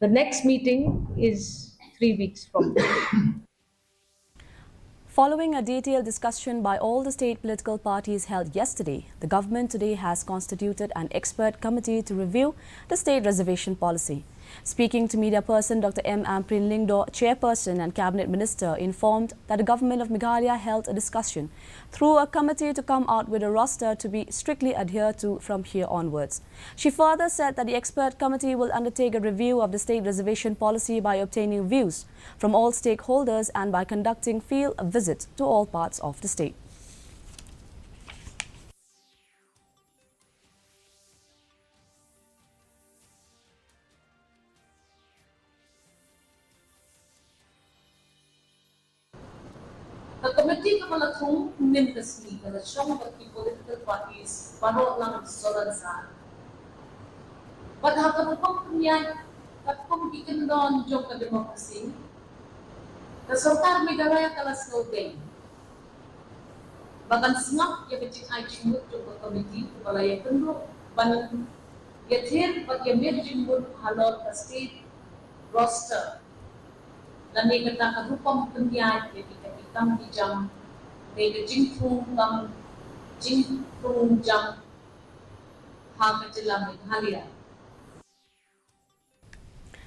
The next meeting is 3 weeks from now. Following a detailed discussion by all the state political parties held yesterday, the government today has constituted an expert committee to review the state reservation policy. Speaking to media person Dr. M. Amprin Lingdo, chairperson and cabinet minister, informed that the government of Meghalaya held a discussion through a committee to come out with a roster to be strictly adhered to from here onwards. She further said that the expert committee will undertake a review of the state reservation policy by obtaining views from all stakeholders and by conducting field visits to all parts of the state. The committee kung nimtasli na siyang bagi political parties pano lang solan sa. Padhapon punya kung ikendon jong ka demokrasi. Kasultar Meghalaya kala slogan. Bagan sengak ya becik ai cimut jong ka committee Meghalaya kendo ban yathir bagi merjimut halor ka state roster. Dan ni kata kadupang punya ya tam jam they jingtung jam ha kecil Meghalaya